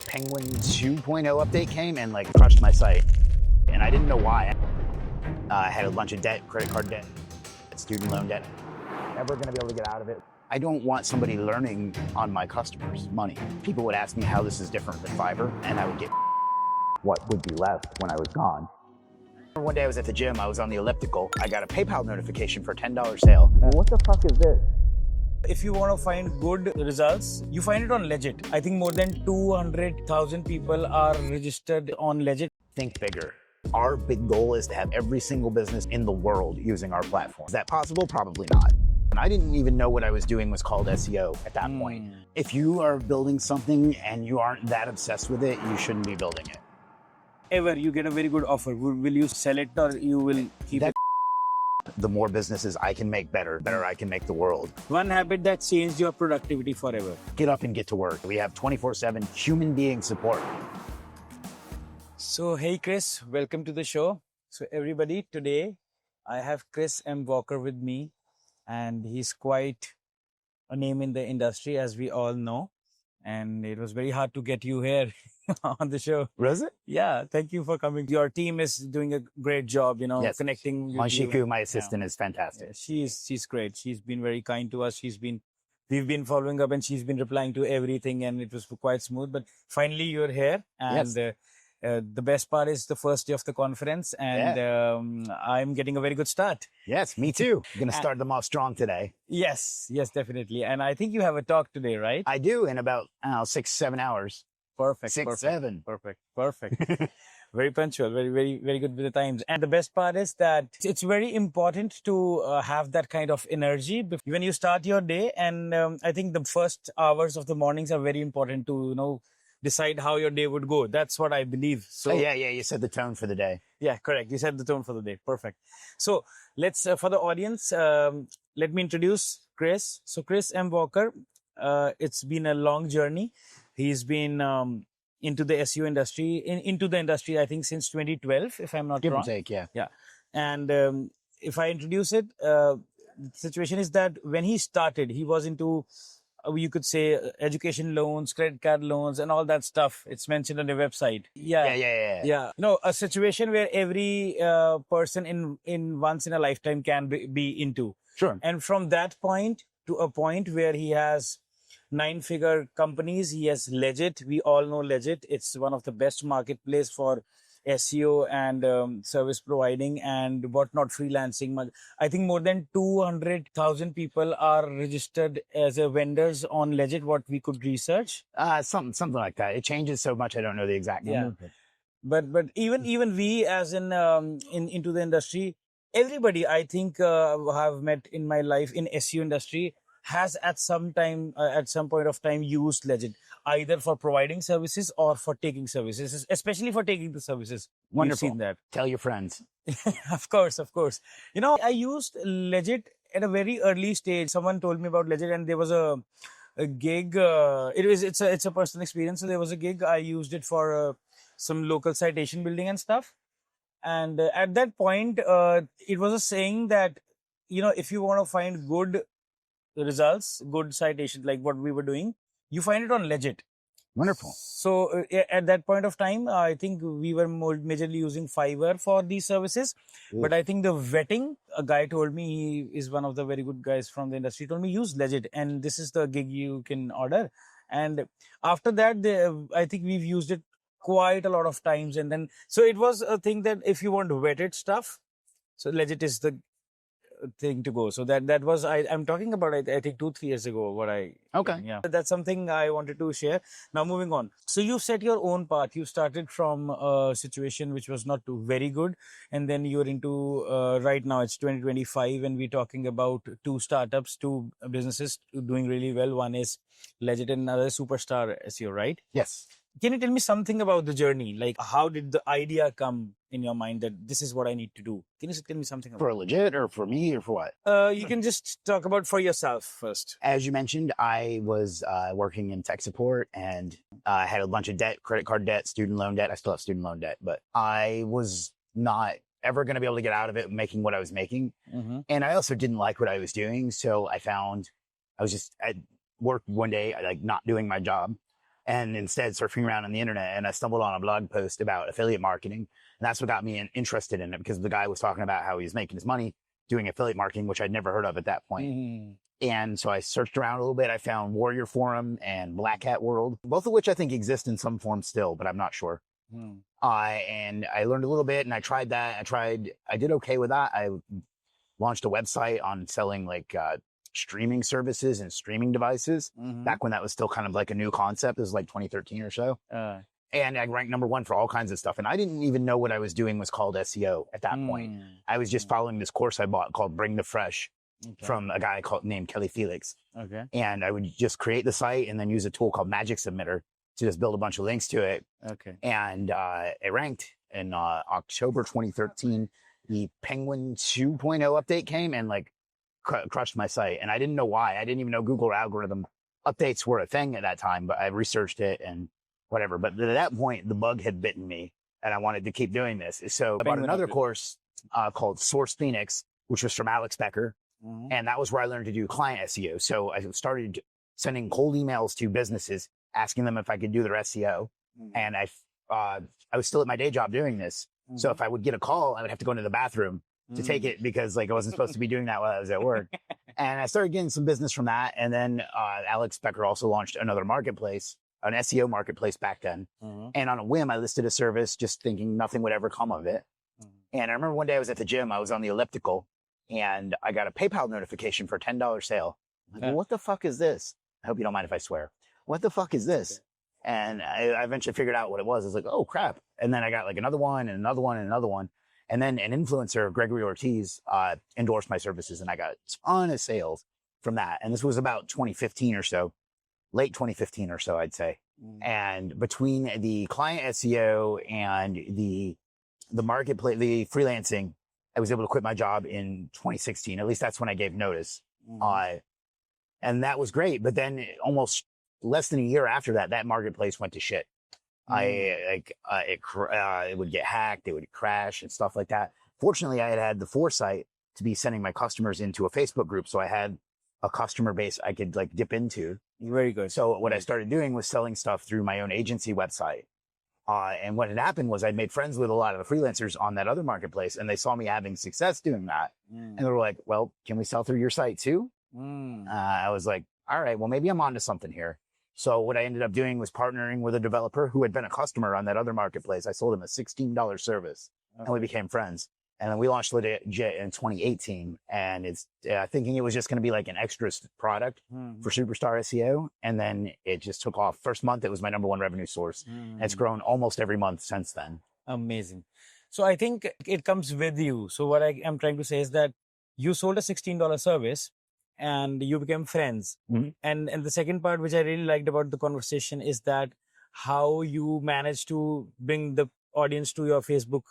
Penguin 2.0 update came and like crushed my site. And I didn't know why. I had a bunch of debt, credit card debt, student loan debt. Never gonna be able to get out of it. I don't want somebody learning on my customers' money. People would ask me how this is different than Fiverr, and I would get what would be left when I was gone. One day I was at the gym, I was on the elliptical. I got a PayPal notification for a $10 sale. What the fuck is this? If you want to find good results, you find it on Legiit. I think more than 200,000 people are registered on Legiit. Think bigger. Our big goal is to have every single business in the world using our platform. Is that possible? Probably not. I didn't even know what I was doing was called SEO at that point. If you are building something and you aren't that obsessed with it, you shouldn't be building it. Ever you get a very good offer, will you sell it or you will keep it? The more businesses I can make better I can make the world. One habit that changed your productivity forever. Get up and get to work. We have 24/7 human being support. So, hey Chris, welcome to the show. So everybody, today I have Chris M. Walker with me, and he's quite a name in the industry, as we all know. And it was very hard to get you here on the show. Was it? Yeah, thank you for coming. Your team is doing a great job, Yes. connecting with Manshiku, you. my assistant, is fantastic. Yeah, she's great. She's been very kind to us. We've been following up, and she's been replying to everything, and it was quite smooth. But finally, you're here, and Yes. The best part is the first day of the conference, and I'm getting a very good start. Yes, me too. I'm going to start them off strong today. Yes, definitely. And I think you have a talk today, right? I do in about 6-7 hours. Perfect. 6-7. Perfect. Very punctual, very good with the times. And the best part is that it's very important to have that kind of energy when you start your day. And I think the first hours of the mornings are very important to, decide how your day would go. That's what I believe. So yeah, you set the tone for the day. Yeah, correct. You set the tone for the day. Perfect. So let's, for the audience, let me introduce Chris. So Chris M. Walker, it's been a long journey. He's been into the SEO industry, into the industry, I think, since 2012, if I'm not Give wrong. and take, yeah. Yeah. And if I introduce it, the situation is that when he started, he was into, you could say, education loans, credit card loans, and all that stuff. It's mentioned on the website. Yeah. A situation where every person in once in a lifetime can be into. Sure. And from that point to a point where he has 9-figure companies, he has Legiit. We all know Legiit. It's one of the best marketplace for SEO and service providing and whatnot, freelancing. I think more than 200,000 people are registered as vendors on Legiit, what we could research. Something like that. It changes so much, I don't know the exact number. Yeah. But even we as into the industry, everybody I think have met in my life in SEO industry has at some point of time used Legiit, either for providing services or for taking services, especially for taking the services. Wonderful. We've seen that. Tell your friends. Of course. I used Legiit at a very early stage. Someone told me about Legiit, and there was a gig. It's a personal experience. So there was a gig. I used it for some local citation building and stuff. And at that point, it was a saying that, if you want to find good results, good citations, like what we were doing, you find it on Legiit. Wonderful. So at that point of time, I think we were majorly using Fiverr for these services. Ooh. But I think the vetting, a guy told me, he is one of the very good guys from the industry, told me use Legiit, and this is the gig you can order. And after that, I think we've used it quite a lot of times. And then, so it was a thing that if you want vetted stuff, so Legiit is the thing to go. So that was, I'm talking about, I think 2-3 years ago, Okay. Yeah. That's something I wanted to share. Now moving on. So you set your own path. You started from a situation which was not too very good. And then you're into, right now it's 2025 and we're talking about 2 startups, 2 businesses doing really well. One is Legiit and another Superstar SEO, right? Yes. Can you tell me something about the journey? Like, how did the idea come in your mind that this is what I need to do? Can you tell me something about For Legiit or for me or for what? You can just talk about for yourself first. As you mentioned, I was working in tech support and I had a bunch of debt, credit card debt, student loan debt. I still have student loan debt, but I was not ever going to be able to get out of it making what I was making. Mm-hmm. And I also didn't like what I was doing. So I worked one day, like not doing my job. and instead surfing around on the internet. And I stumbled on a blog post about affiliate marketing. And that's what got me interested in it, because the guy was talking about how he was making his money doing affiliate marketing, which I'd never heard of at that point. Mm-hmm. And so I searched around a little bit. I found Warrior Forum and Black Hat World, both of which I think exist in some form still, but I'm not sure. Mm. And I learned a little bit, and I tried that. I did okay with that. I launched a website on selling like streaming services and streaming devices back when that was still kind of like a new concept. This was like 2013 or so. And I ranked #1 for all kinds of stuff. And I didn't even know what I was doing was called SEO at that point. I was just following this course I bought called Bring the Fresh from a guy named Kelly Felix. Okay. And I would just create the site and then use a tool called Magic Submitter to just build a bunch of links to it. Okay. And it ranked in October 2013. The Penguin 2.0 update came and like crushed my site. And I didn't know why. I didn't even know Google algorithm updates were a thing at that time, but I researched it and whatever. But at that point, the bug had bitten me and I wanted to keep doing this. So I bought another course called Source Phoenix, which was from Alex Becker. And that was where I learned to do client SEO. So I started sending cold emails to businesses, asking them if I could do their SEO. And I was still at my day job doing this. So if I would get a call, I would have to go into the bathroom to take it, because like I wasn't supposed to be doing that while I was at work. And I started getting some business from that. And then Alex Becker also launched another marketplace, an SEO marketplace back then. And on a whim, I listed a service just thinking nothing would ever come of it. And I remember one day I was at the gym, I was on the elliptical, and I got a PayPal notification for a $10 sale. I'm like, well, what the fuck is this? I hope you don't mind if I swear. What the fuck is this? And I eventually figured out what it was. I was like, oh crap. And then I got like another one and another one and another one. And then an influencer, Gregory Ortiz, endorsed my services, and I got a ton of sales from that. And this was about 2015 or so, late 2015 or so, I'd say. And between the client SEO and the marketplace, the freelancing, I was able to quit my job in 2016. At least that's when I gave notice. And that was great. But then almost less than a year after that, that marketplace went to shit. It would get hacked, it would crash and stuff like that. Fortunately, I had the foresight to be sending my customers into a Facebook group. So I had a customer base I could like dip into. Very good. So what I started doing was selling stuff through my own agency website. And what had happened was I'd made friends with a lot of the freelancers on that other marketplace, and they saw me having success doing that. And they were like, well, can we sell through your site too? I was like, all right, well, maybe I'm onto something here. So what I ended up doing was partnering with a developer who had been a customer on that other marketplace. I sold him a $16 service and we became friends. And then we launched Legiit in 2018, and it's thinking it was just going to be like an extra product for Superstar SEO. And then it just took off. First month, it was my #1 revenue source. And it's grown almost every month since then. Amazing. So I think it comes with you. So what I am trying to say is that you sold a $16 service and you became friends. And the second part, which I really liked about the conversation, is that how you managed to bring the audience to your Facebook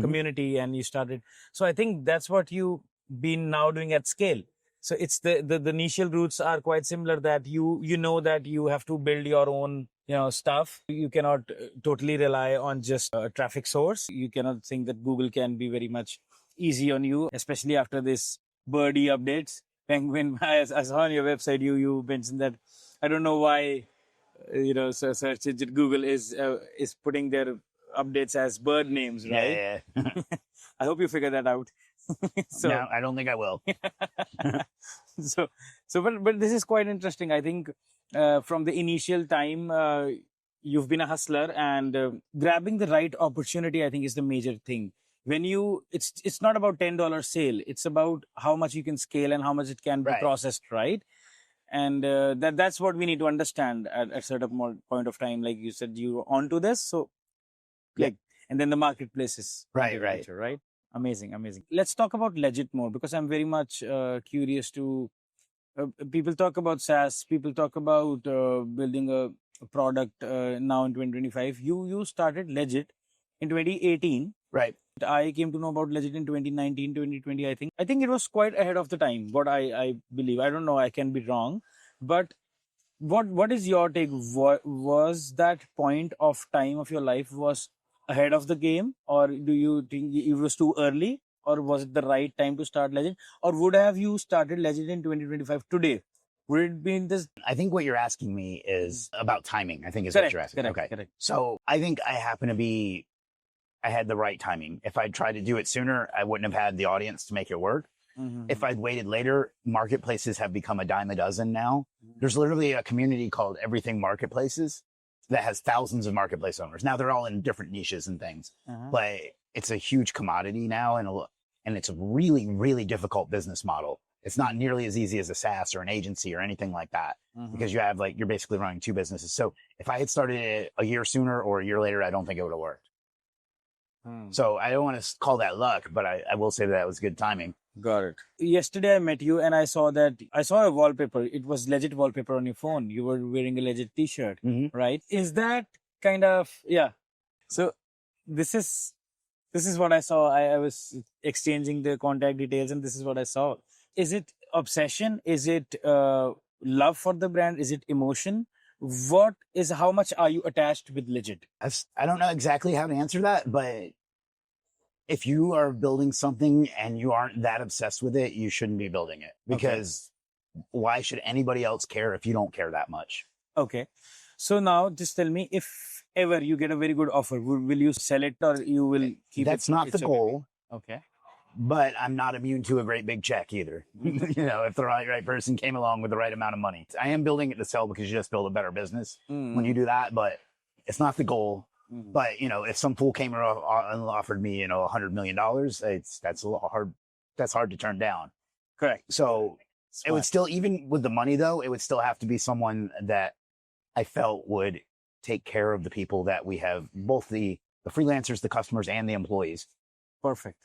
community, and you started. So I think that's what you've been now doing at scale. So it's the initial roots are quite similar, that you know that you have to build your own stuff. You cannot totally rely on just a traffic source. You cannot think that Google can be very much easy on you, especially after this birdie updates. Penguin, I saw on your website you mentioned that, I don't know why search engine Google is putting their updates as bird names, right? Yeah. I hope you figure that out. So no, I don't think I will. But this is quite interesting. I think from the initial time, you've been a hustler, and grabbing the right opportunity, I think, is the major thing. When it's not about $10 sale. It's about how much you can scale and how much it can be processed, right? And that's what we need to understand at a certain point of time. Like you said, you're onto this. So and then the marketplaces. Right. Amazing. Let's talk about Legiit more, because I'm very much curious to, people talk about SaaS, people talk about building a product now in 2025. You started Legiit in 2018. Right. I came to know about Legiit in 2019, 2020, I think. I think it was quite ahead of the time, what I believe. I don't know, I can be wrong. But what is your take? Was that point of time of your life was ahead of the game, or do you think it was too early, or was it the right time to start Legiit, or would have you started Legiit in 2025 today? Would it be in this? I think what you're asking me is about timing, I think is what you're asking. Correct. So I think I had the right timing. If I'd tried to do it sooner, I wouldn't have had the audience to make it work. If I'd waited later, marketplaces have become a dime a dozen now. There's literally a community called Everything Marketplaces that has thousands of marketplace owners. Now they're all in different niches and things, but it's a huge commodity now, and it's a really, really difficult business model. It's not nearly as easy as a SaaS or an agency or anything like that, because you're basically running two businesses. So if I had started it a year sooner or a year later, I don't think it would have worked. So I don't want to call that luck, but I will say that was good timing. Got it. Yesterday I met you and I saw a wallpaper. It was Legiit wallpaper on your phone. You were wearing a Legiit t-shirt, right? Is that kind of, yeah. So this is what I saw. I was exchanging the contact details and this is what I saw. Is it obsession? Is it love for the brand? Is it emotion? How much are you attached with Legiit? I don't know exactly how to answer that, but if you are building something and you aren't that obsessed with it, you shouldn't be building it, because why should anybody else care if you don't care that much? Okay. So now just tell me, if ever you get a very good offer, will you sell it or you will keep it? That's not the goal. Okay. But I'm not immune to a great big check either. If the right person came along with the right amount of money. I am building it to sell because you just build a better business when you do that, but it's not the goal. But, if some fool came and offered me, $100 million, that's hard to turn down. Correct. So it would still, even with the money though, it would still have to be someone that I felt would take care of the people that we have, both the freelancers, the customers, and the employees. Perfect.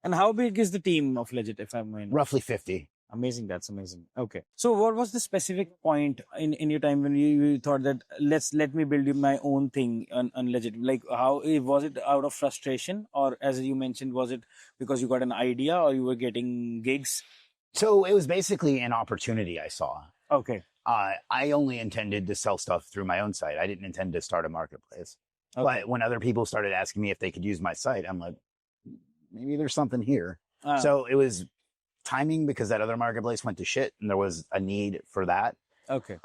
And how big is the team of Legiit, if I may know? Roughly 50. Amazing. That's amazing. Okay. So what was the specific point in your time when you thought that let me build my own thing on Legiit? Like, how was it out of frustration, or as you mentioned, was it because you got an idea or you were getting gigs? So it was basically an opportunity I saw. Okay. I only intended to sell stuff through my own site. I didn't intend to start a marketplace. Okay. But when other people started asking me if they could use my site, I'm like, maybe there's something here. So it was timing, because that other marketplace went to shit and there was a need for that. Okay.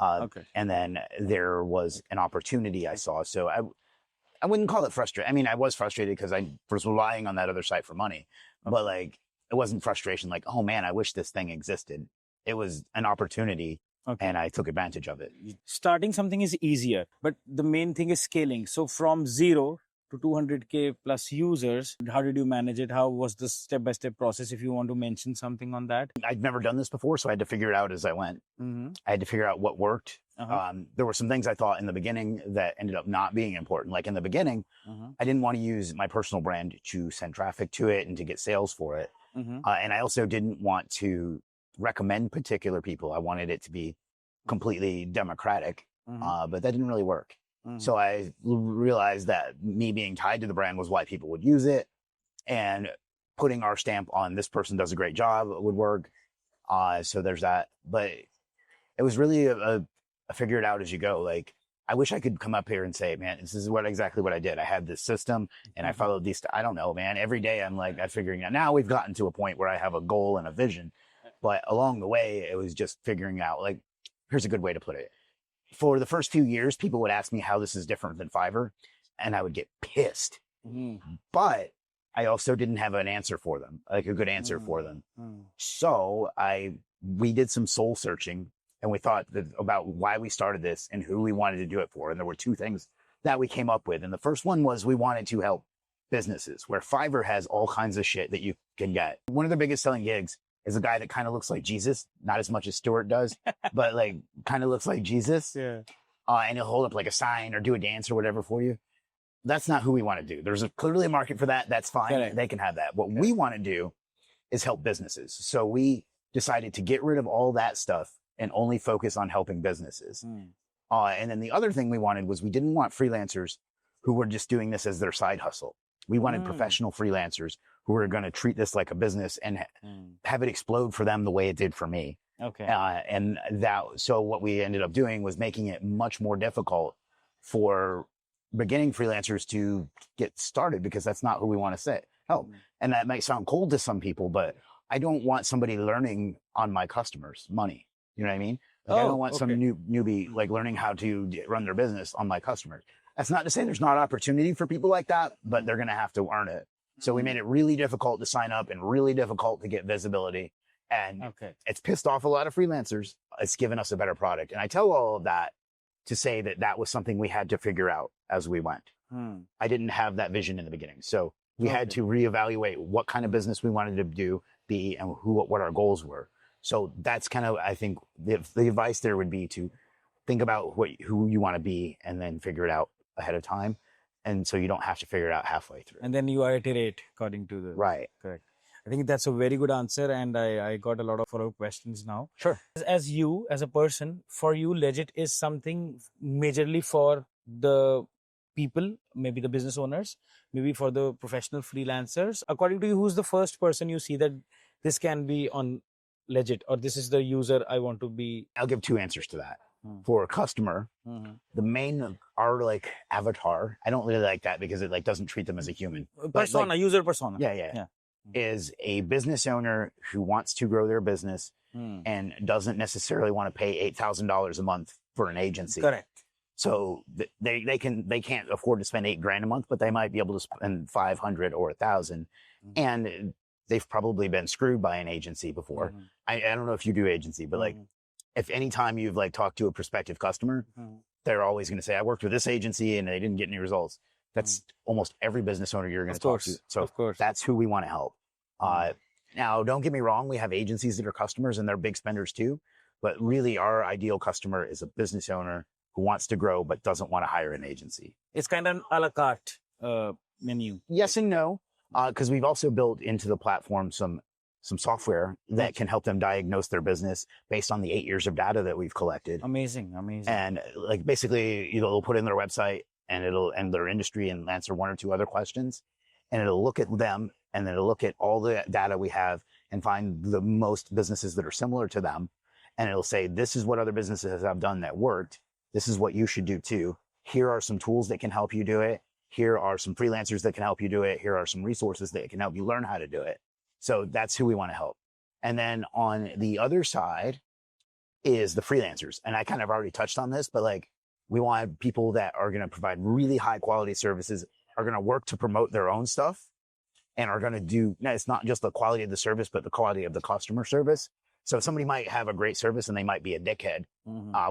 And then there was an opportunity I saw. So I wouldn't call it frustrating. I mean, I was frustrated because I was relying on that other site for money, but it wasn't frustration like, oh man, I wish this thing existed. It was an opportunity. And I took advantage of it. Starting something is easier, but the main thing is scaling. So from 0 to 200K plus users, how did you manage it? How was the step-by-step process, if you want to mention something on that? I'd never done this before, so I had to figure it out as I went. I had to figure out what worked. There were some things I thought in the beginning that ended up not being important. Like in the beginning, I didn't want to use my personal brand to send traffic to it and to get sales for it. And I also didn't want to recommend particular people. I wanted it to be completely democratic, but that didn't really work. So I realized that me being tied to the brand was why people would use it, and putting our stamp on this person does a great job would work. So there's that, but it was really a figure it out as you go. Like, I wish I could come up here and say, man, this is exactly what I did. I had this system and I followed these. I don't know, man. Every day I'm figuring out. Now we've gotten to a point where I have a goal and a vision, but along the way, it was just figuring out, like, here's a good way to put it. For the first few years, people would ask me how this is different than Fiverr, and I would get pissed. But I also didn't have an answer for them, like a good answer for them. So we did some soul searching, and we thought about why we started this and who we wanted to do it for. And there were two things that we came up with. And the first one was we wanted to help businesses, where Fiverr has all kinds of shit that you can get. One of the biggest selling gigs is a guy that kind of looks like Jesus, not as much as Stuart does, but like kind of looks like Jesus. Yeah. And he'll hold up like a sign or do a dance or whatever for you. That's not who we want to do. There's clearly a market for that. That's fine. Correct. They can have that. What we want to do is help businesses. So we decided to get rid of all that stuff and only focus on helping businesses. And then the other thing we wanted was we didn't want freelancers who were just doing this as their side hustle. We wanted professional freelancers who were going to treat this like a business and have it explode for them the way it did for me. Okay. So what we ended up doing was making it much more difficult for beginning freelancers to get started, because that's not who we want to help. And that might sound cold to some people, but I don't want somebody learning on my customers' money. You know what I mean? Like, I don't want some okay. newbie like learning how to run their business on my customers. That's not to say there's not opportunity for people like that, but they're going to have to earn it. So we made it really difficult to sign up and really difficult to get visibility. And Okay. it's pissed off a lot of freelancers. It's given us a better product. And I tell all of that to say that that was something we had to figure out as we went. I didn't have that vision in the beginning. So we had to reevaluate what kind of business we wanted to be, and what our goals were. So that's kind of, I think the advice there would be to think about who you want to be and then figure it out ahead of time. And so you don't have to figure it out halfway through. And then you iterate according to the... Right. Correct. I think that's a very good answer. And I got a lot of follow-up questions now. Sure. As you, as a person, for you, Legit is something majorly for the people, maybe the business owners, maybe for the professional freelancers. According to you, who's the first person you see that this can be on Legit, or this is the user I want to be? I'll give two answers to that. For a customer, the main, our like avatar, I don't really like that because it like doesn't treat them as a human. Persona, like, user persona. Yeah. Is a business owner who wants to grow their business and doesn't necessarily want to pay $8,000 a month for an agency. Correct. So they can't afford to spend $8,000 a month, but they might be able to spend 500 or 1,000. And they've probably been screwed by an agency before. I don't know if you do agency, but like if any time you've like talked to a prospective customer, they're always going to say, I worked with this agency and they didn't get any results. That's almost every business owner you're going to talk to. So that's who we want to help. Now, don't get me wrong. We have agencies that are customers and they're big spenders too. But really our ideal customer is a business owner who wants to grow, but doesn't want to hire an agency. It's kind of an a la carte menu. Yes and no. Because we've also built into the platform some software that can help them diagnose their business based on the 8 years of data that we've collected. Amazing. And like basically, they'll put in their website and their industry and answer one or two other questions, and it'll look at them and then it'll look at all the data we have and find the most businesses that are similar to them, and it'll say, this is what other businesses have done that worked. This is what you should do too. Here are some tools that can help you do it. Here are some freelancers that can help you do it. Here are some resources that can help you learn how to do it. So that's who we want to help. And then on the other side is the freelancers. And I kind of already touched on this, but like we want people that are going to provide really high quality services, are going to work to promote their own stuff, and are going to do, it's not just the quality of the service, but the quality of the customer service. So somebody might have a great service and they might be a dickhead.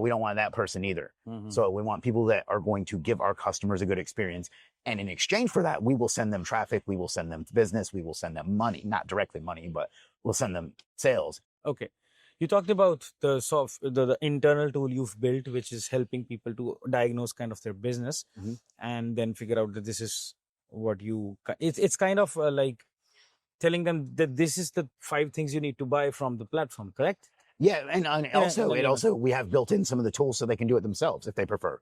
We don't want that person either. So we want people that are going to give our customers a good experience. And in exchange for that, we will send them traffic. We will send them business. We will send them money, not directly money, but we'll send them sales. Okay. You talked about the internal tool you've built, which is helping people to diagnose kind of their business and then figure out that this is what it's kind of like telling them that this is the 5 things you need to buy from the platform, correct? Yeah. And also we have built in some of the tools so they can do it themselves if they prefer.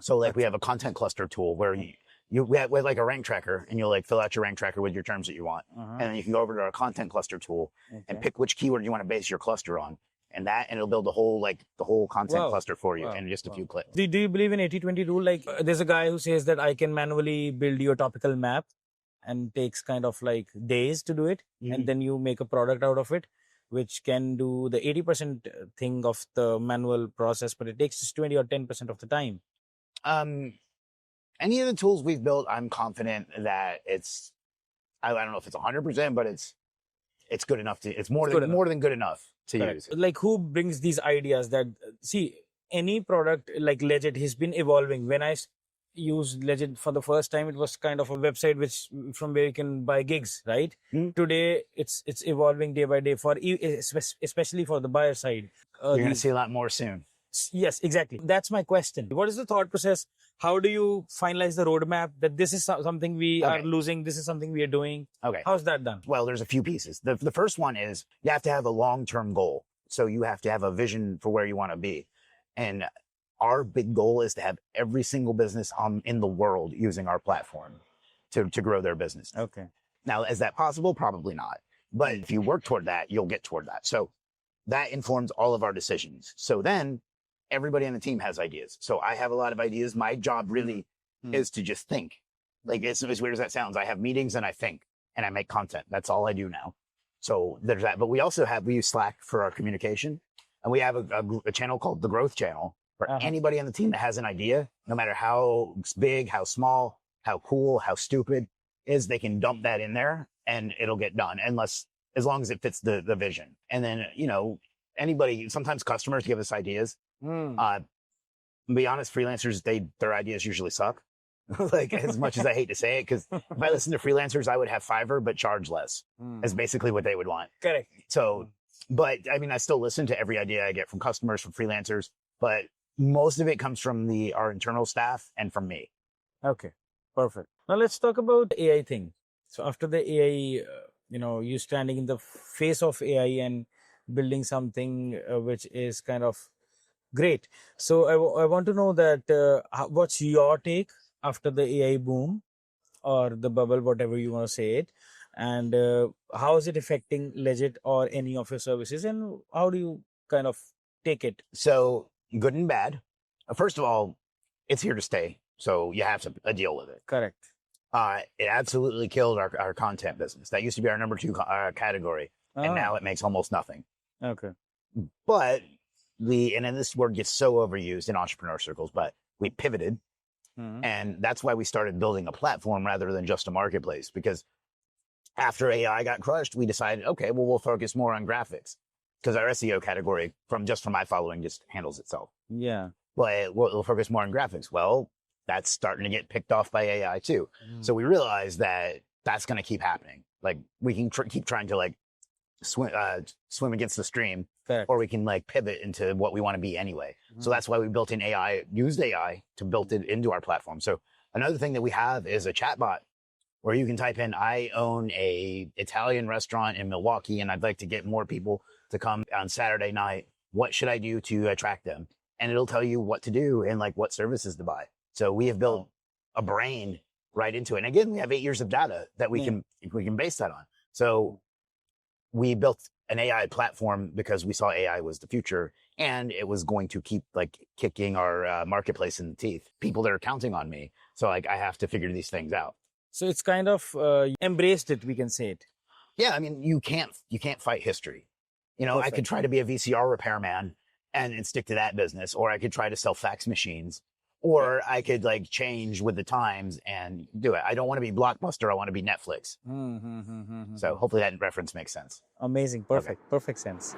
So like we have a content cluster tool where we have like a rank tracker, and you'll like fill out your rank tracker with your terms that you want. And then you can go over to our content cluster tool and pick which keyword you want to base your cluster on. And it'll build the whole content cluster for you in just a few clicks. Do you believe in 80-20 rule? Like there's a guy who says that I can manually build you a topical map and takes kind of like days to do it. And then you make a product out of it, which can do the 80% thing of the manual process, but it takes just 20 or 10% of the time. Any of the tools we've built, I'm confident that I don't know if it's 100%, but it's good enough it's more than good enough to use. Like who brings these ideas that, see, any product like Legit has been evolving. When I used Legit for the first time, it was kind of a website from where you can buy gigs, right? Today, it's evolving day by day especially for the buyer side. You're going to see a lot more soon. Yes, exactly. That's my question. What is the thought process? How do you finalize the roadmap that this is something we are losing, this is something we are doing? Okay. How's that done? Well, there's a few pieces. The first one is you have to have a long-term goal. So you have to have a vision for where you want to be. And our big goal is to have every single business in the world using our platform to grow their business. Okay. Now, is that possible? Probably not. But if you work toward that, you'll get toward that. So that informs all of our decisions. So then everybody on the team has ideas. So I have a lot of ideas. My job really is to just think. Like, as weird as that sounds, I have meetings and I think and I make content. That's all I do now. So there's that. But we use Slack for our communication. And we have a channel called the Growth Channel for anybody on the team that has an idea, no matter how big, how small, how cool, how stupid is, they can dump that in there and it'll get done as long as it fits the vision. And then, anybody, sometimes customers give us ideas. To be honest, freelancers, their ideas usually suck. Like, as much as I hate to say it, because if I listen to freelancers, I would have Fiverr, but charge less. Is basically what they would want. Correct. So, but I mean, I still listen to every idea I get from customers, from freelancers, but most of it comes from our internal staff and from me. Okay, perfect. Now let's talk about AI thing. So after the AI, you standing in the face of AI and building something which is kind of great. So I want to know that what's your take after the AI boom or the bubble, whatever you want to say it, and how is it affecting Legiit or any of your services, and how do you kind of take it? So good and bad. First of all, it's here to stay, so you have to deal with it. Correct. It absolutely killed our content business. That used to be our number 2 category, and now it makes almost nothing. Okay. But and then this word gets so overused in entrepreneur circles, but we pivoted. And that's why we started building a platform rather than just a marketplace, because after AI got crushed, we decided, okay, well, we'll focus more on graphics because our SEO category from my following just handles itself. Yeah. But we'll focus more on graphics. Well, that's starting to get picked off by AI too. So we realized that that's going to keep happening. Like, we can keep trying to like swim against the stream. Correct. Or we can like pivot into what we want to be anyway. So that's why we built in AI, used AI to build it into our platform. So another thing that we have is a chatbot where you can type in, I own a Italian restaurant in Milwaukee and I'd like to get more people to come on Saturday night. What should I do to attract them? And it'll tell you what to do and like what services to buy. So we have built a brain right into it. And again, we have 8 years of data that we can base that on. So we built an AI platform because we saw AI was the future and it was going to keep like kicking our marketplace in the teeth. People that are counting on me. So like, I have to figure these things out. So it's kind of embraced it, we can say it. Yeah. I mean, you can't fight history. Perfect. I could try to be a VCR repairman and stick to that business, or I could try to sell fax machines, or I could like change with the times and do it. I don't want to be Blockbuster. I want to be Netflix. So hopefully that reference makes sense. Amazing. Perfect. Okay. Perfect sense.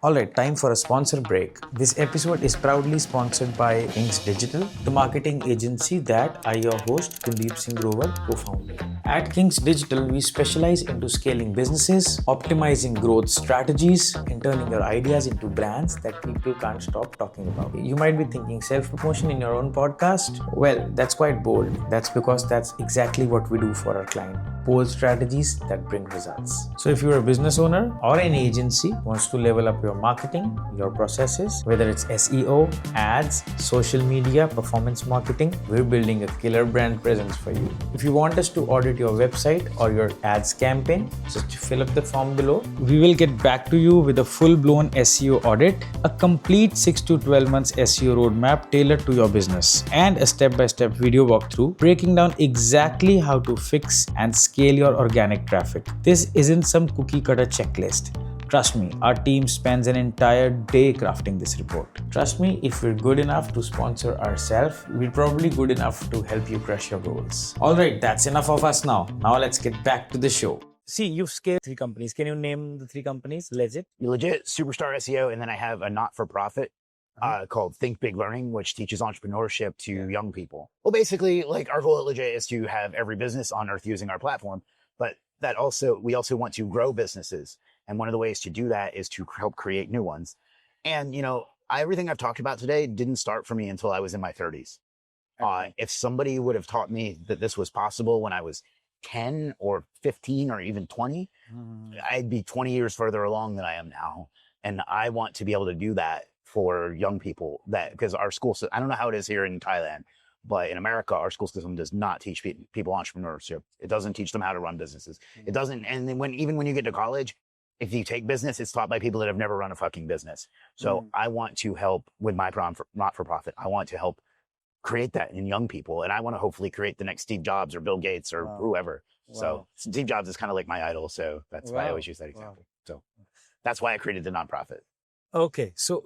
Alright, time for a sponsor break. This episode is proudly sponsored by Kings Digital, the marketing agency that I, your host, Gundeep Singh co-founded. At Kings Digital, we specialize into scaling businesses, optimizing growth strategies, and turning your ideas into brands that people can't stop talking about. You might be thinking self-promotion in your own podcast? Well, that's quite bold. That's because that's exactly what we do for our client. Bold strategies that bring results. So if you're a business owner or an agency who wants to level up your marketing, your processes, whether it's SEO, ads, social media, performance marketing, we're building a killer brand presence for you. If you want us to audit your website or your ads campaign, just fill up the form below. We will get back to you with a full-blown SEO audit, a complete 6 to 12 months SEO roadmap tailored to your business, and a step-by-step video walkthrough breaking down exactly how to fix and scale your organic traffic. This isn't some cookie-cutter checklist. Trust me, our team spends an entire day crafting this report. Trust me, if we're good enough to sponsor ourselves, we're probably good enough to help you crush your goals. Alright, that's enough of us now. Now let's get back to the show. See, you've scaled 3 companies. Can you name the 3 companies? Legiit, Superstar SEO, and then I have a not-for-profit called Think Big Learning, which teaches entrepreneurship to young people. Well, basically, like, our goal at Legiit is to have every business on earth using our platform, but we also want to grow businesses. And one of the ways to do that is to help create new ones. And, everything I've talked about today didn't start for me until I was in my 30s. If somebody would have taught me that this was possible when I was 10 or 15 or even 20, I'd be 20 years further along than I am now. And I want to be able to do that for young people, because our school, I don't know how it is here in Thailand, but in America, our school system does not teach people entrepreneurship. It doesn't teach them how to run businesses. It doesn't. And then even when you get to college, if you take business, it's taught by people that have never run a fucking business. So I want to help with my not-for-profit. I want to help create that in young people. And I want to hopefully create the next Steve Jobs or Bill Gates or whoever. Wow. So Steve Jobs is kind of like my idol. So that's why I always use that example. So that's why I created the nonprofit. Okay. So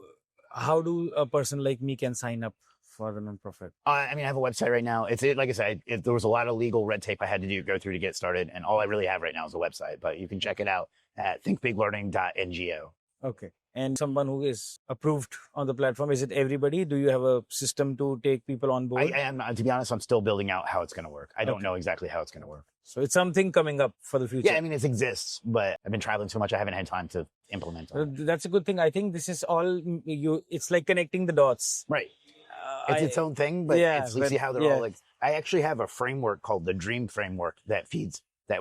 how do a person like me can sign up for the nonprofit? I mean, I have a website right now. Like I said, there was a lot of legal red tape I had to go through to get started. And all I really have right now is a website, but you can check it out at thinkbiglearning.ngo. Okay. And someone who is approved on the platform, is it everybody? Do you have a system to take people on board? I am, to be honest, I'm still building out how it's going to work. I don't Okay. know exactly how it's going to work. So it's something coming up for the future. Yeah, I mean, it exists, but I've been traveling so much, I haven't had time to implement it. That's a good thing. I think this is all it's like connecting the dots. Right. It's its own thing, but yeah, you see how they're all like, I actually have a framework called the Dream Framework that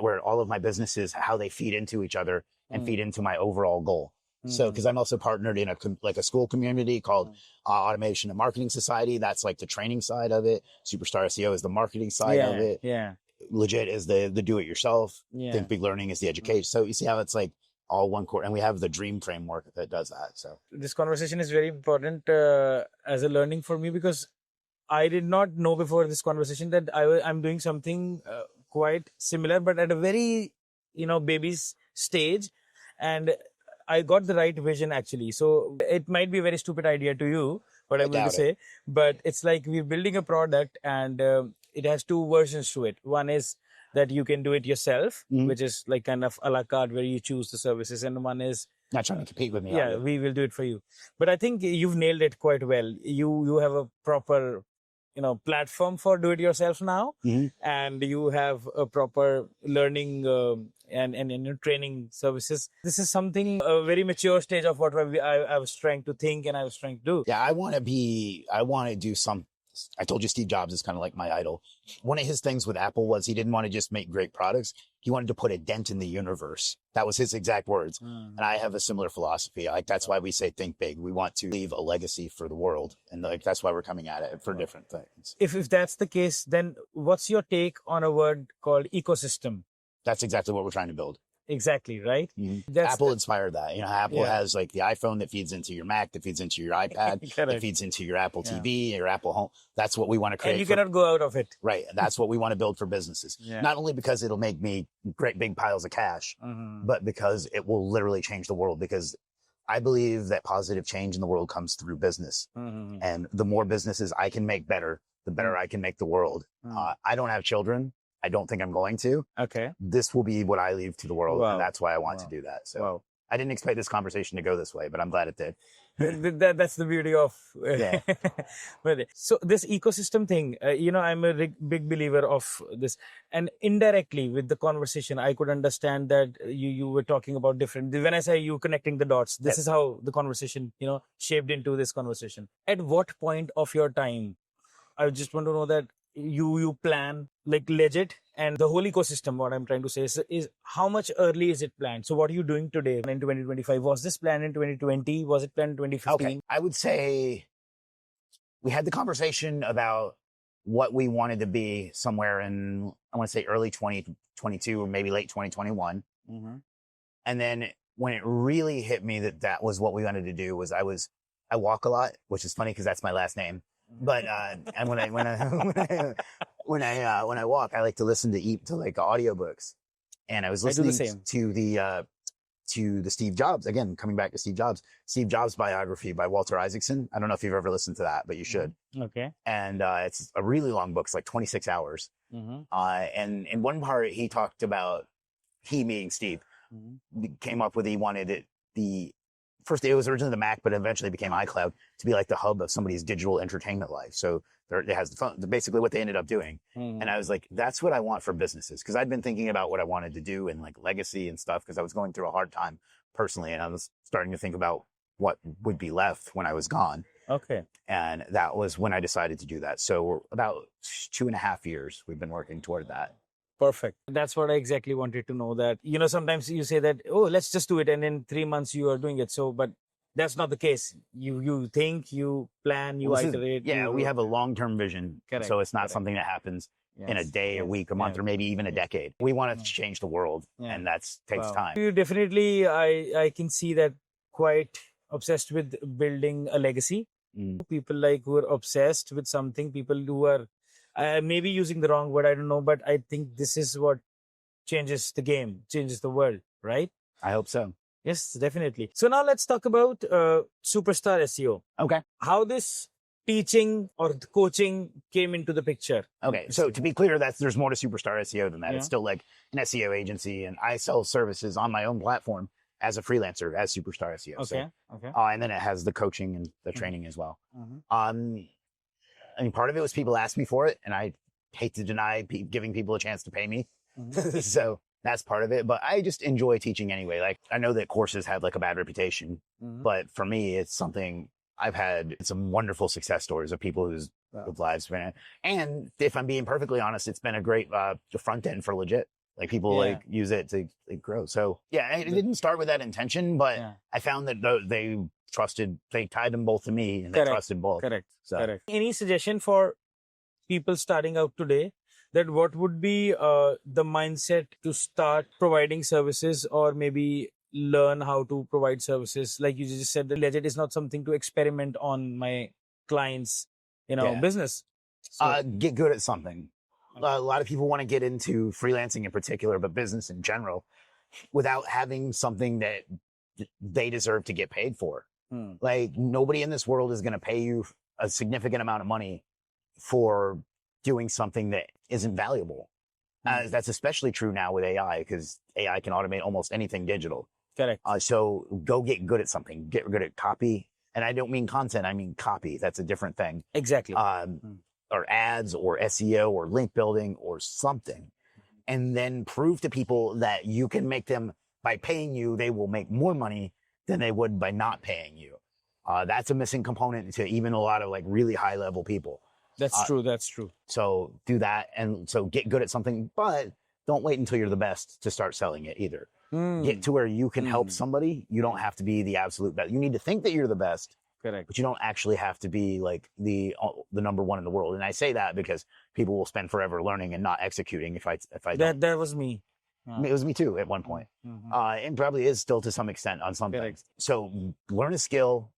where all of my businesses, how they feed into each other and feed into my overall goal. So, because I'm also partnered in a school community called Automation and Marketing Society. That's like the training side of it. Superstar SEO is the marketing side of it. Yeah. Legiit is the do-it-yourself. Yeah. Think Big Learning is the education. So you see how it's like all one core, and we have the Dream Framework that does that. So this conversation is very important as a learning for me, because I did not know before this conversation that I'm doing something quite similar, but at a very baby stage, and I got the right vision actually. So it might be a very stupid idea to you, what I'm going to say, but it's like we're building a product, and it has two versions to it. One is that you can do it yourself, which is like kind of a la carte where you choose the services, and one is not trying to compete with me. Yeah, we will do it for you. But I think you've nailed it quite well. You have a proper platform for do it yourself now, and you have a proper learning and training services. This is something a very mature stage of what I was trying to think and I was trying to do. Yeah, I want to do some. I told you Steve Jobs is kind of like my idol. One of his things with Apple was he didn't want to just make great products. He wanted to put a dent in the universe. That was his exact words. And I have a similar philosophy. Like, that's why we say think big. We want to leave a legacy for the world. And like, that's why we're coming at it for different things. If that's the case, then what's your take on a word called ecosystem? That's exactly what we're trying to build. Exactly, right? Apple inspired that. Apple has like the iPhone that feeds into your Mac, that feeds into your iPad, that feeds into your Apple TV, your Apple Home. That's what we want to create. And you cannot go out of it. Right. That's what we want to build for businesses. Not only because it'll make me great big piles of cash, but because it will literally change the world. Because I believe that positive change in the world comes through business. And the more businesses I can make better, the better I can make the world. I don't have children. I don't think I'm going to. Okay. This will be what I leave to the world. And that's why I want to do that. So I didn't expect this conversation to go this way, but I'm glad it did. That's the beauty of but so this ecosystem thing, I'm a big believer of this, and indirectly with the conversation I could understand that you were talking about different. When I say you connecting the dots, this is how the conversation shaped into this conversation. At what point of your time, I just want to know that you plan like Legiit and the whole ecosystem. What I'm trying to say is how much early is it planned? So what are you doing today in 2025? Was this planned in 2020? Was it planned in 2015? Okay. I would say we had the conversation about what we wanted to be somewhere in, I want to say early 2022 or maybe late 2021. And then when it really hit me that was what we wanted to do was I walk a lot, which is funny because that's my last name. But and when I walk, I like to listen to like audiobooks, and I was listening to the Steve Jobs, again, coming back to Steve Jobs biography by Walter Isaacson. I don't know if you've ever listened to that, but you should. Okay. And it's a really long book. It's like 26 hours. And in one part, he talked about, he meaning Steve, came up with, he wanted it, first, it was originally the Mac, but eventually became iCloud to be like the hub of somebody's digital entertainment life. So it has the phone, basically what they ended up doing. And I was like, that's what I want for businesses. Cause I'd been thinking about what I wanted to do and like legacy and stuff. Cause I was going through a hard time personally. And I was starting to think about what would be left when I was gone. Okay. And that was when I decided to do that. So we're about 2.5 years we've been working toward that. Perfect. That's what I exactly wanted to know, that, sometimes you say that, oh, let's just do it. And in 3 months you are doing it. So, but that's not the case. You think, you plan, you iterate. We have a long-term vision. Correct. So it's not something that happens in a day, a week, a month, or maybe even a decade. We want to change the world, and that takes time. You definitely, I can see that quite obsessed with building a legacy. People like who are obsessed with something, people who are maybe using the wrong word, I don't know, but I think this is what changes the game, changes the world, right? I hope so. Yes, definitely. So now let's talk about Superstar SEO. Okay. How this teaching or the coaching came into the picture. Okay. So to be clear, there's more to Superstar SEO than that. Yeah. It's still like an SEO agency, and I sell services on my own platform as a freelancer as Superstar SEO. Okay. So, Okay. and then it has the coaching and the training as well. I mean, part of it was people asked me for it, and I hate to deny giving people a chance to pay me. So that's part of it. But I just enjoy teaching anyway. Like, I know that courses have like a bad reputation, but for me, it's something I've had some wonderful success stories of people whose lives been. And if I'm being perfectly honest, it's been a great front end for Legit. Like, people like use it to grow. So yeah, it didn't start with that intention, but I found that they tied them both to me, and they trusted both. Correct. So. Correct. Any suggestion for people starting out today, that what would be the mindset to start providing services, or maybe learn how to provide services? Like you just said, the Legit is not something to experiment on my clients, business. So, get good at something. A lot of people want to get into freelancing in particular, but business in general, without having something that they deserve to get paid for. Like, nobody in this world is going to pay you a significant amount of money for doing something that isn't valuable. That's especially true now with AI, because AI can automate almost anything digital. Correct. So go get good at something. Get good at copy. And I don't mean content, I mean copy. That's a different thing. Exactly. Or ads or SEO or link building or something. And then prove to people that you can make them, by paying you, they will make more money than they would by not paying you. That's a missing component to even a lot of like really high level people. That's true. That's true. So do that. And so get good at something, but don't wait until you're the best to start selling it either. Get to where you can help somebody. You don't have to be the absolute best. You need to think that you're the best. Correct. But you don't actually have to be like the number one in the world. And I say that because people will spend forever learning and not executing if I don't. That was me. It was me too at one point. And probably is still to some extent on some things. So learn a skill,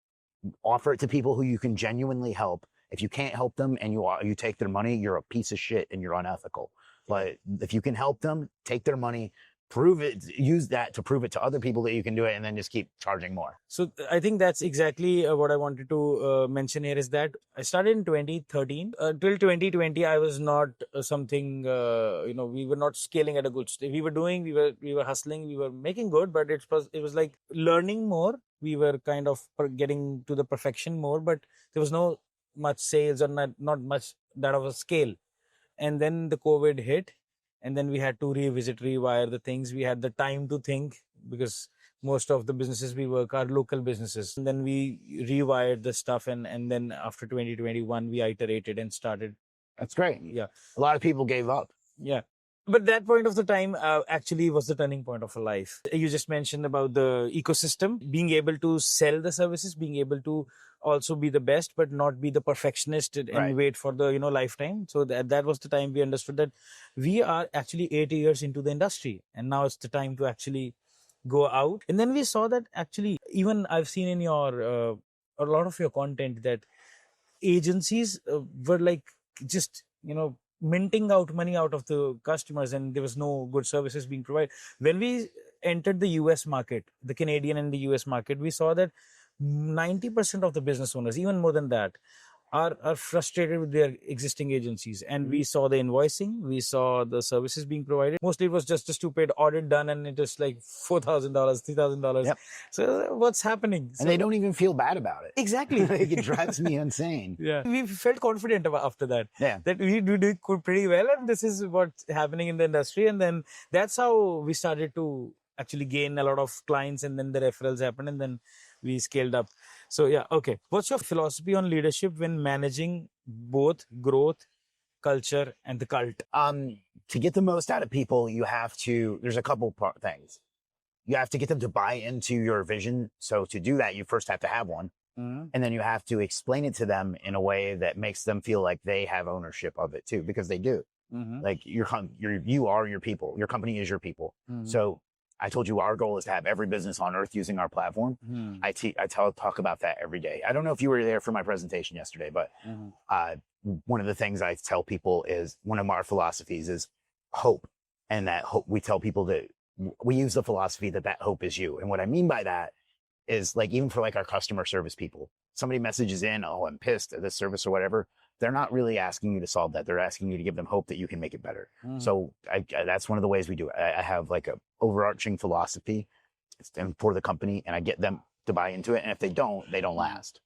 offer it to people who you can genuinely help. If you can't help them and you take their money, you're a piece of shit and you're unethical. But if you can help them, take their money, prove it, use that to prove it to other people that you can do it, and then just keep charging more. So I think that's exactly what I wanted to mention here, is that I started in 2013. Till 2020, I was not something, we were not scaling at a good stage. We were hustling, we were making good, but it was like learning more. We were kind of getting to the perfection more, but there was no much sales or not much that of a scale. And then the COVID hit, and then we had to rewire the things. We had the time to think, because most of the businesses we work are local businesses. And then we rewired the stuff, and then after 2021, we iterated and started. That's great. Yeah. A lot of people gave up. Yeah. But that point of the time actually was the turning point of our life. You just mentioned about the ecosystem, being able to sell the services, being able to also be the best, but not be the perfectionist and wait for the lifetime. So that was the time we understood that we are actually 8 years into the industry, and now it's the time to actually go out. And then we saw that actually, even I've seen in your a lot of your content, that agencies were like just minting out money out of the customers, and there was no good services being provided. When we entered the US market, the Canadian and the US market, we saw that 90% of the business owners, even more than that, are frustrated with their existing agencies. And we saw the invoicing, we saw the services being provided. Mostly it was just a stupid audit done, and it was like $4,000, $3,000. Yep. So what's happening? And they don't even feel bad about it. Exactly. Like, it drives me insane. Yeah. We felt confident after that. Yeah. That we did pretty well, and this is what's happening in the industry. And then that's how we started to actually gain a lot of clients, and then the referrals happened, and then we scaled up. So yeah, okay. What's your philosophy on leadership when managing both growth, culture, and the cult? To get the most out of people, there's a couple things. You have to get them to buy into your vision. So to do that, you first have to have one. And then you have to explain it to them in a way that makes them feel like they have ownership of it too, because they do. Like, you are your people. Your company is your people. So I told you our goal is to have every business on earth using our platform. I talk about that every day. I don't know if you were there for my presentation yesterday, but one of the things I tell people is, one of our philosophies is hope. And that hope, we tell people that we use the philosophy that hope is you. And what I mean by that is like, even for like our customer service people, somebody messages in, oh, I'm pissed at this service or whatever. They're not really asking you to solve that. They're asking you to give them hope that you can make it better. So that's one of the ways we do it. I have like a overarching philosophy for the company, and I get them to buy into it. And if they don't last.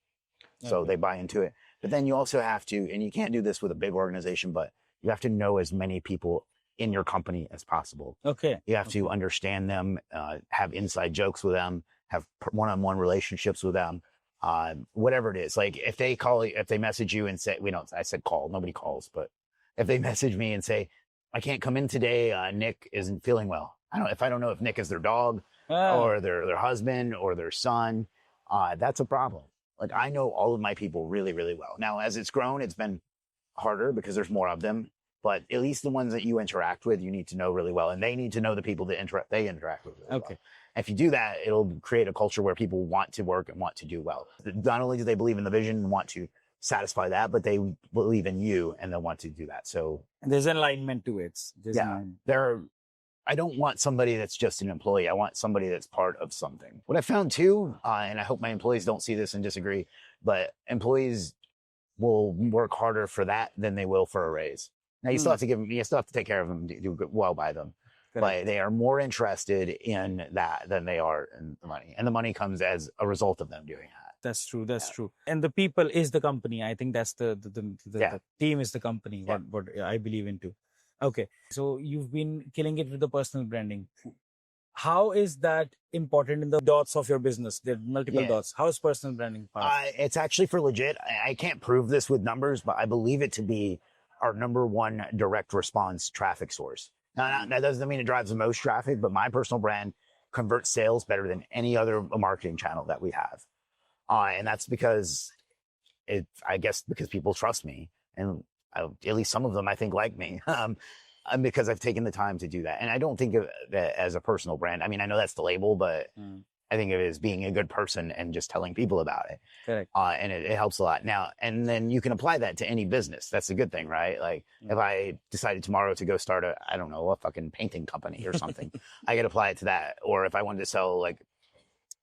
So they buy into it. But then you also have to, and you can't do this with a big organization, but you have to know as many people in your company as possible. Okay. You have to understand them, have inside jokes with them, have one-on-one relationships with them, whatever it is. Like if they message you and say, I said call, nobody calls, but if they message me and say, I can't come in today, Nick isn't feeling well. If I don't know if Nick is their dog or their husband or their son, that's a problem. Like I know all of my people really, really well. Now, as it's grown, it's been harder because there's more of them, but at least the ones that you interact with, you need to know really well. And they need to know the people that they interact with really well. If you do that, it'll create a culture where people want to work and want to do well. Not only do they believe in the vision and want to satisfy that, but they believe in you and they'll want to do that. So there's alignment to it. I don't want somebody that's just an employee. I want somebody that's part of something. What I found too, and I hope my employees don't see this and disagree, but employees will work harder for that than they will for a raise. Now you still have to take care of them, do well by them. But they are more interested in that than they are in the money. And the money comes as a result of them doing that. That's true. That's true. And the people is the company. I think that's the team is the company, what I believe into. Okay. So you've been killing it with the personal branding. How is that important in the dots of your business? There are multiple dots. How is personal branding part? It's actually for legit. I can't prove this with numbers, but I believe it to be our number one direct response traffic source. Now, that doesn't mean it drives the most traffic, but my personal brand converts sales better than any other marketing channel that we have. And that's because because people trust me. And at least some of them, I think, like me. Because I've taken the time to do that. And I don't think of that as a personal brand. I mean, I know that's the label, but I think of it as being a good person and just telling people about it. Correct. And it helps a lot. Now, and then you can apply that to any business. That's a good thing, right? Like if I decided tomorrow to go start a fucking painting company or something, I could apply it to that. Or if I wanted to sell, like,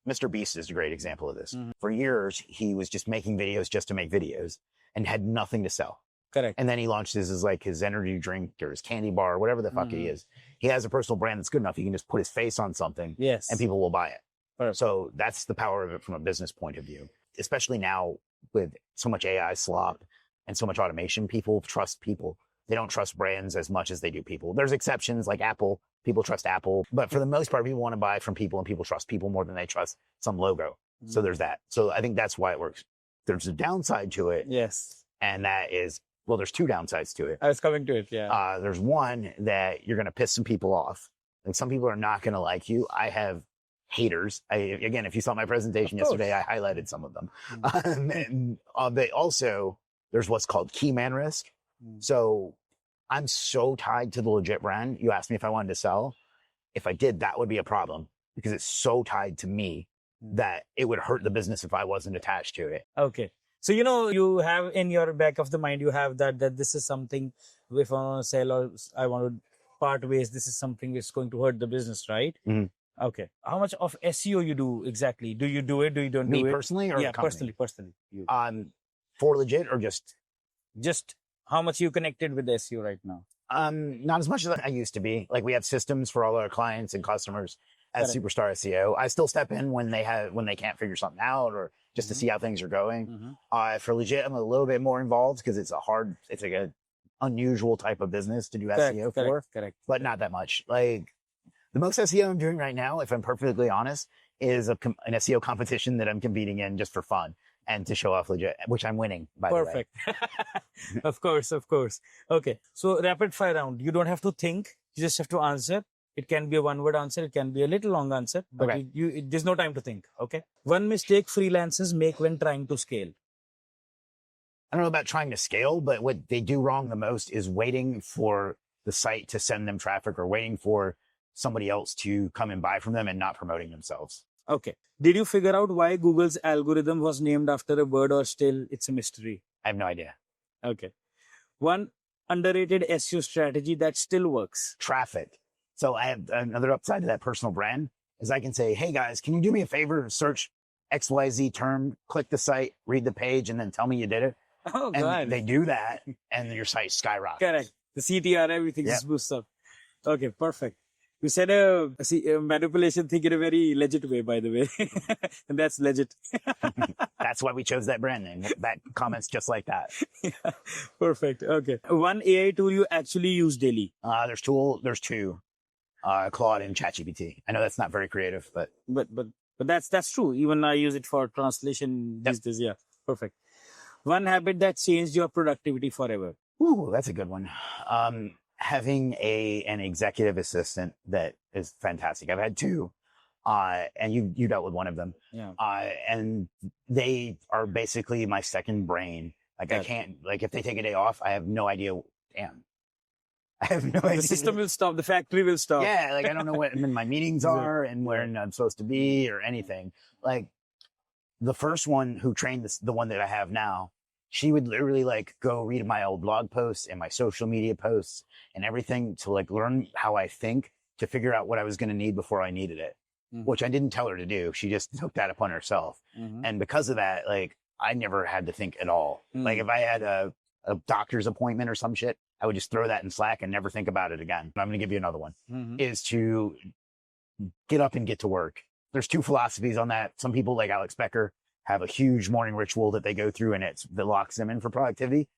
Mr. Beast is a great example of this. For years, he was just making videos just to make videos and had nothing to sell. Correct. And then he launched his energy drink or his candy bar, or whatever the fuck he is. He has a personal brand that's good enough. He can just put his face on something and people will buy it. Perfect. So that's the power of it from a business point of view, especially now with so much AI slop and so much automation. People trust people. They don't trust brands as much as they do people. There's exceptions like Apple. People trust Apple, but for the most part, people want to buy from people and people trust people more than they trust some logo. So there's that. So I think that's why it works. There's a downside to it. Yes. And that is, well, there's two downsides to it. I was coming to it. Yeah. There's one that you're going to piss some people off. Like some people are not going to like you. I have haters. Again, if you saw my presentation yesterday, I highlighted some of them. But also there's what's called key man risk. So I'm so tied to the legit brand. You asked me if I wanted to sell. If I did, that would be a problem because it's so tied to me that it would hurt the business if I wasn't attached to it. Okay. So, you have in your back of the mind, you have that this is something, if I want to sell or I want to part ways, this is something that's going to hurt the business, right? Okay. How much of SEO you do exactly? Do you do it? Do you don't do it? Me personally or yeah, the company? personally. You. For legit or just how much you connected with the SEO right now? Not as much as I used to be. Like we have systems for all our clients and customers at Superstar SEO. I still step in when they can't figure something out or just to see how things are going. For legit, I'm a little bit more involved because it's like a unusual type of business to do SEO for. Correct. But not that much. Like the most SEO I'm doing right now, if I'm perfectly honest, is an SEO competition that I'm competing in just for fun and to show off legit, which I'm winning, by the way. Perfect. Of course. Okay. So rapid fire round. You don't have to think. You just have to answer. It can be a one-word answer. It can be a little long answer. But there's no time to think. Okay. One mistake freelancers make when trying to scale. I don't know about trying to scale, but what they do wrong the most is waiting for the site to send them traffic or waiting for somebody else to come and buy from them and not promoting themselves. Okay. Did you figure out why Google's algorithm was named after a bird or still it's a mystery? I have no idea. Okay. One underrated SEO strategy that still works. Traffic. So I have another upside to that personal brand is I can say, hey guys, can you do me a favor? Search XYZ term, click the site, read the page, and then tell me you did it. Oh, And God. they do that, and your site skyrockets. Correct. The CTR, everything Yep. just boosts up. Okay, perfect. You said a manipulation thing in a very legit way, by the way. And that's legit. That's why we chose that brand name. That comments just like that. Yeah, perfect. Okay. One AI tool you actually use daily. There's two, Claude and ChatGPT. I know that's not very creative, but But that's true. Even I use it for translation these days. Yeah, perfect. One habit that changed your productivity forever. ooh, that's a good one. Having an executive assistant that is fantastic. I've had two, and you dealt with one of them. Yeah. And they are basically my second brain. Like I can't, like if they take a day off, I have no idea. Damn. I have no idea. The system will stop. The factory will stop. Yeah, like I don't know what my meetings are and where I'm supposed to be or anything. Like the first one who trained the one that I have now, she would literally like go read my old blog posts and my social media posts and everything to like learn how I think to figure out what I was going to need before I needed it, which I didn't tell her to do. She just took that upon herself. And because of that, like I never had to think at all. Like if I had a doctor's appointment or some shit, I would just throw that in Slack and never think about it again. I'm going to give you another one is to get up and get to work. There's two philosophies on that. Some people like Alex Becker have a huge morning ritual that they go through and that locks them in for productivity.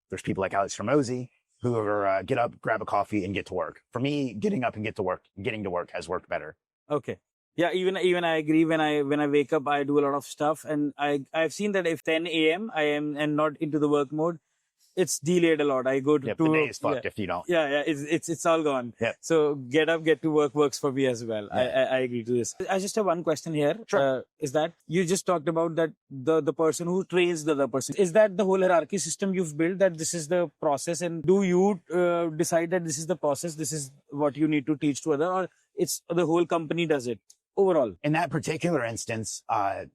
There's people like Alex Hormozy who are get up, grab a coffee and get to work. For me, getting up and getting to work has worked better. Okay. Yeah, even I agree. When I wake up, I do a lot of stuff, and I've seen that if 10 a.m. I am and not into the work mode, it's delayed a lot. I go to the day is fucked if you don't. Yeah, it's all gone. Yep. So get up, get to work works for me as well. Yeah. I agree to this. I just have one question here. Sure. Is that you just talked about that the person who trains the other person? Is that the whole hierarchy system you've built, that this is the process, and do you decide that this is the process, this is what you need to teach to other, or it's the whole company does it overall? In that particular instance,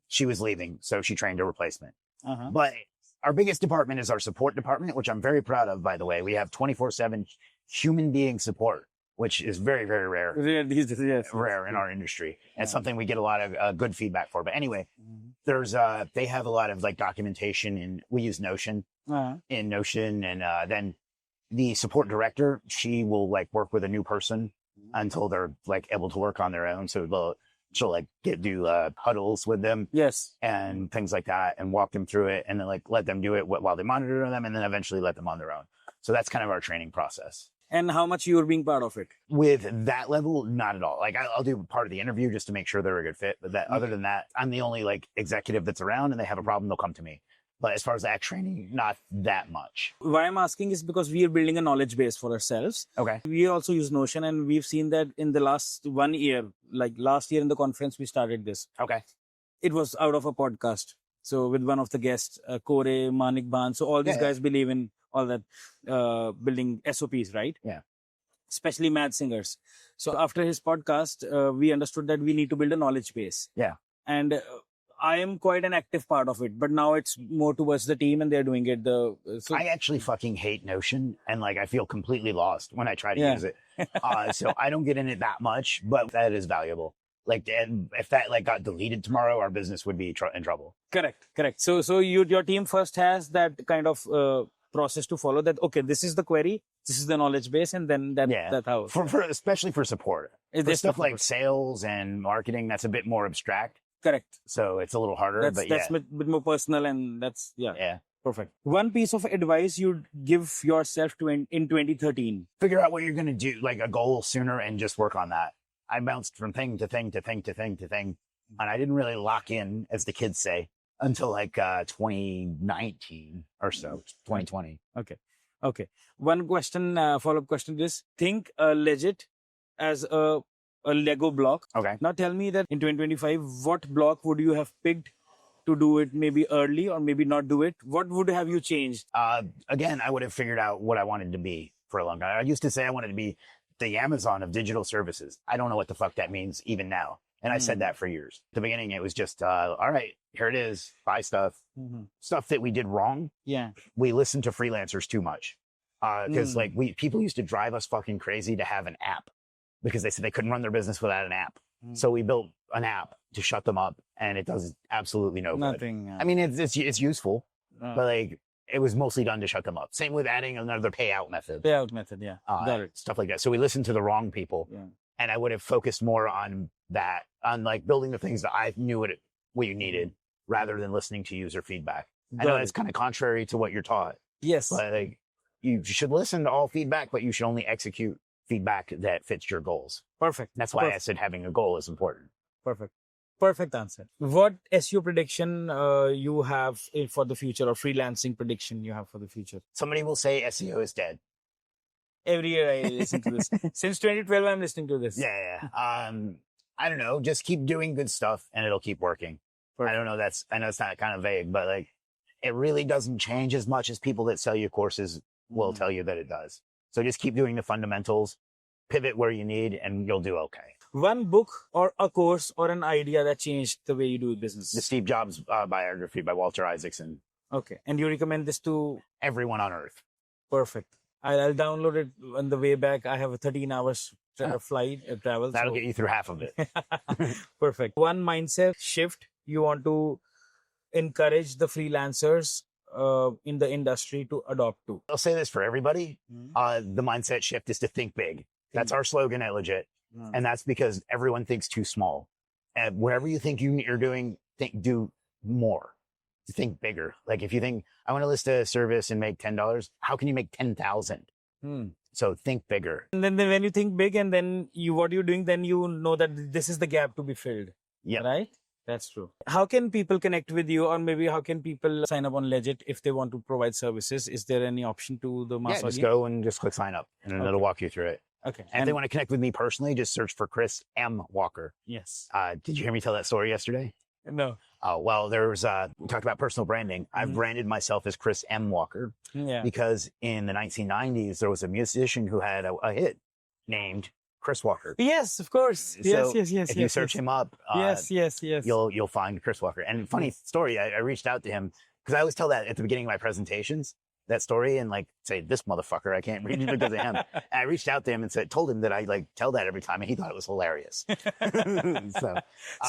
she was leaving, so she trained a replacement. But our biggest department is our support department, which I'm very proud of, by the way. We have 24/7 human being support, which is very, very rare. Rare in our industry. And it's something we get a lot of good feedback for. But anyway, they have a lot of like documentation, and we use Notion in Notion. And then the support director, she will like work with a new person until they're like able to work on their own. So she'll like do huddles with them, and things like that, and walk them through it, and then like let them do it while they monitor them, and then eventually let them on their own. So that's kind of our training process. And how much you're being part of it? With that level, not at all. Like I'll do part of the interview just to make sure they're a good fit. But other than that, I'm the only like executive that's around, and they have a problem, they'll come to me. But as far as that training, not that much. Why I'm asking is because we are building a knowledge base for ourselves. Okay. We also use Notion, and we've seen that in the last 1 year, like last year in the conference, we started this. Okay. It was out of a podcast. So with one of the guests, Kore, Manik Ban. So all these guys believe in all that, building SOPs, right? Yeah. Especially mad singers. So after his podcast, we understood that we need to build a knowledge base. Yeah. And I am quite an active part of it, but now it's more towards the team and they're doing it. I actually fucking hate Notion, and like I feel completely lost when I try to use it. So I don't get in it that much, but that is valuable. Like, and if that like got deleted tomorrow, our business would be in trouble. Correct. So your team first has that kind of process to follow. That okay, this is the query, this is the knowledge base, and then that's how. For especially for support, for stuff like sales and marketing, that's a bit more abstract. Correct. So it's a little harder, that's a bit more personal, and that's perfect. One piece of advice you'd give yourself in 2013. Figure out what you're going to do, like a goal sooner, and just work on that. I bounced from thing to thing to thing to thing to thing, and I didn't really lock in, as the kids say, until like 2019 or so, 2020. Okay. One question, follow-up question is, think Legiit as a Lego block. Okay. Now tell me that in 2025, what block would you have picked to do it maybe early or maybe not do it? What would have you changed? Again, I would have figured out what I wanted to be for a long time. I used to say I wanted to be the Amazon of digital services. I don't know what the fuck that means even now. And I said that for years. At the beginning, it was just, all right, here it is, buy stuff. Stuff that we did wrong. Yeah. We listened to freelancers too much. Because like people used to drive us fucking crazy to have an app because they said they couldn't run their business without an app. So we built an app to shut them up, and it does absolutely no good. Nothing. I mean, it's useful, but like it was mostly done to shut them up. Same with adding another payout method. Payout method, yeah. Got it. Stuff like that. So we listened to the wrong people, and I would have focused more on that, on like building the things that I knew what you needed, rather than listening to user feedback. I know it's kind of contrary to what you're taught. Yes. But like, you should listen to all feedback, but you should only execute feedback that fits your goals. Perfect. That's why I said having a goal is important. Perfect answer. What SEO prediction you have for the future, or freelancing prediction you have for the future? Somebody will say SEO is dead. Every year I listen to this. Since 2012, I'm listening to this. Yeah. I don't know. Just keep doing good stuff and it'll keep working. I don't know. I know it's not kind of vague, but like, it really doesn't change as much as people that sell you courses will tell you that it does. So just keep doing the fundamentals, pivot where you need, and you'll do okay. One book or a course or an idea that changed the way you do business. The Steve Jobs biography by Walter Isaacson. Okay. And you recommend this to everyone on earth? Perfect. I'll download it on the way back. I have a 13 hours flight travel. That'll get you through half of it. Perfect. One mindset shift you want to encourage the freelancers in the industry to adopt to? I'll say this for everybody. The mindset shift is to think big. That's our slogan at Legiit. And that's because everyone thinks too small. And whatever you think you're doing, do more. Think bigger. Like if you think, I want to list a service and make $10, how can you make 10,000? So think bigger. And then when you think big and then what you're doing, then you know that this is the gap to be filled. Yeah. Right? That's true. How can people connect with you, or maybe how can people sign up on Legiit if they want to provide services? Is there any option to the mass audience? Just go and just click sign up and then it'll walk you through it. Okay. And if they want to connect with me personally, just search for Chris M. Walker. Yes. Did you hear me tell that story yesterday? No. Oh, well, we talked about personal branding. I've branded myself as Chris M. Walker because in the 1990s, there was a musician who had a hit named Chris Walker. Yes, of course. So if you search him up, you'll find Chris Walker. And funny story, I reached out to him because I always tell that at the beginning of my presentations, that story, and like say, this motherfucker, I can't read it because of him. And I reached out to him and told him that I like tell that every time, and he thought it was hilarious.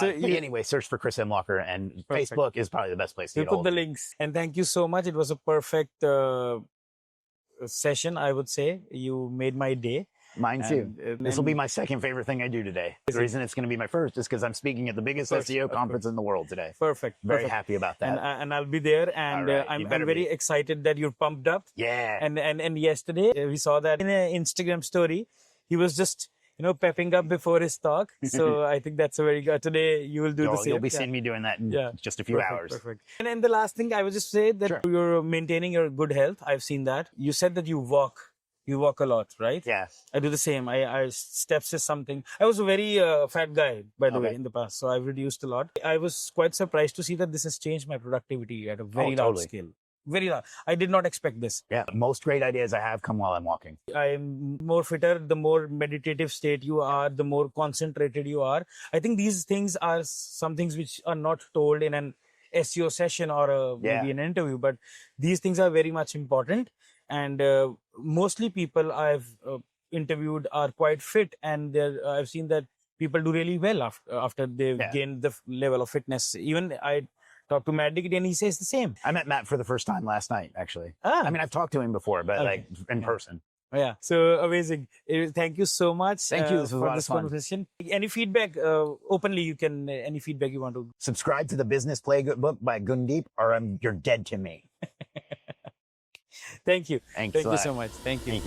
Anyway, search for Chris M. Walker, and Facebook is probably the best place to get put the links. And thank you so much. It was a perfect session, I would say. You made my day. Mine too. This will be my second favorite thing I do today. The reason it's going to be my first is because I'm speaking at the biggest SEO conference in the world today. Perfect. Very happy about that. And I'll be there. And I'm very excited that you're pumped up. Yeah. And yesterday we saw that in an Instagram story. He was just, pepping up before his talk. So I think that's a very good. Today you will do the same. You'll be seeing me doing that in just a few hours. Perfect. And then the last thing I would just say that you're maintaining your good health. I've seen that. You said that you walk. You walk a lot, right? Yeah. I do the same. I steps is something. I was a very fat guy, by the way, in the past. So I've reduced a lot. I was quite surprised to see that this has changed my productivity at a very large scale. Very large. I did not expect this. Yeah. Most great ideas I have come while I'm walking. I'm more fitter. The more meditative state you are, the more concentrated you are. I think these things are some things which are not told in an SEO session or maybe an interview, but these things are very much important. And mostly people I've interviewed are quite fit, and I've seen that people do really well after they've gained the level of fitness. Even I talked to Matt Diggity and he says the same. I met Matt for the first time last night, actually. I mean, I've talked to him before, but like in person. Yeah. So amazing. Thank you so much. Thank you. This was for this conversation. Any feedback, openly you can, any feedback you want to. Subscribe to the Business Playbook by Gundeep, or you're dead to me. Thank you. Thank you so much. Thank you.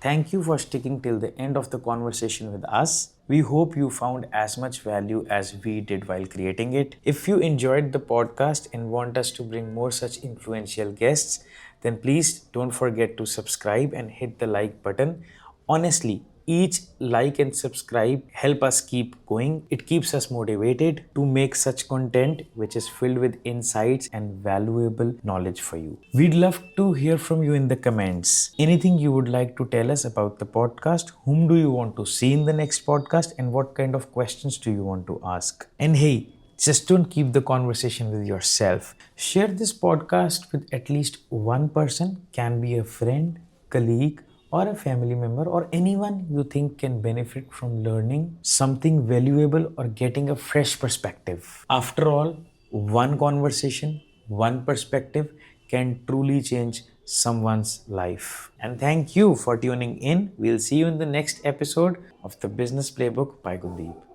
Thank you for sticking till the end of the conversation with us. We hope you found as much value as we did while creating it. If you enjoyed the podcast and want us to bring more such influential guests, then please don't forget to subscribe and hit the like button. Honestly, each like and subscribe help us keep going. It keeps us motivated to make such content which is filled with insights and valuable knowledge for you. We'd love to hear from you in the comments. Anything you would like to tell us about the podcast, whom do you want to see in the next podcast, and what kind of questions do you want to ask? And hey, just don't keep the conversation with yourself. Share this podcast with at least one person, can be a friend, colleague, or a family member or anyone you think can benefit from learning something valuable or getting a fresh perspective. After all, one conversation, one perspective can truly change someone's life. And thank you for tuning in. We'll see you in the next episode of the Business Playbook by Gundeep.